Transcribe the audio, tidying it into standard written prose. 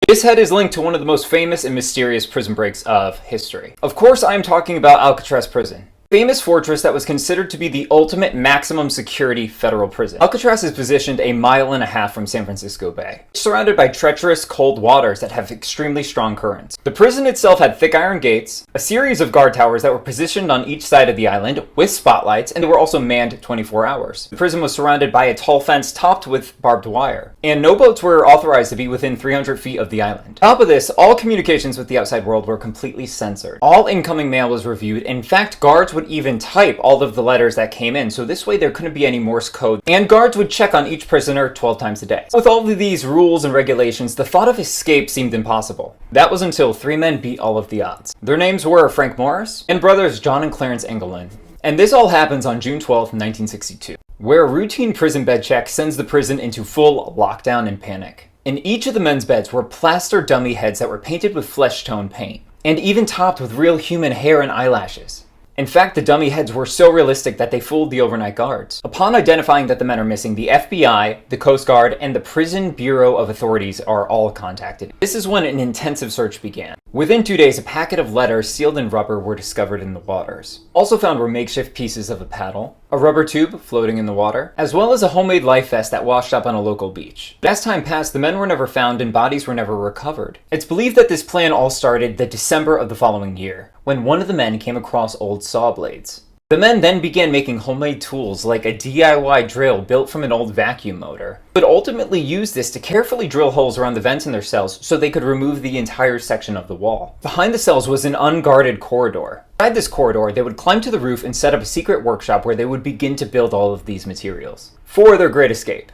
This head is linked to one of the most famous and mysterious prison breaks of history. Of course, I am talking about Alcatraz prison. Famous fortress that was considered to be the ultimate maximum security federal prison. Alcatraz is positioned 1.5 miles from San Francisco Bay, surrounded by treacherous, cold waters that have extremely strong currents. The prison itself had thick iron gates, a series of guard towers that were positioned on each side of the island with spotlights, and they were also manned 24 hours. The prison was surrounded by a tall fence topped with barbed wire, and no boats were authorized to be within 300 feet of the island. On top of this, all communications with the outside world were completely censored. All incoming mail was reviewed. In fact, guards would even type all of the letters that came in, so this way there couldn't be any Morse code, and guards would check on each prisoner 12 times a day. With all of these rules and regulations, the thought of escape seemed impossible. That was until 3 men beat all of the odds. Their names were Frank Morris and brothers John and Clarence Engelin. And this all happens on June 12, 1962, where a routine prison bed check sends the prison into full lockdown and panic. In each of the men's beds were plaster dummy heads that were painted with flesh tone paint, and even topped with real human hair and eyelashes. In fact, the dummy heads were so realistic that they fooled the overnight guards. Upon identifying that the men are missing, the FBI, the Coast Guard, and the Prison Bureau of Authorities are all contacted. This is when an intensive search began. Within 2 days, a packet of letters sealed in rubber were discovered in the waters. Also found were makeshift pieces of a paddle, a rubber tube floating in the water, as well as a homemade life vest that washed up on a local beach. But as time passed, the men were never found and bodies were never recovered. It's believed that this plan all started the December of the following year, when one of the men came across old saw blades. The men then began making homemade tools like a DIY drill built from an old vacuum motor, but ultimately used this to carefully drill holes around the vents in their cells so they could remove the entire section of the wall. Behind the cells was an unguarded corridor. Inside this corridor, they would climb to the roof and set up a secret workshop where they would begin to build all of these materials for their great escape.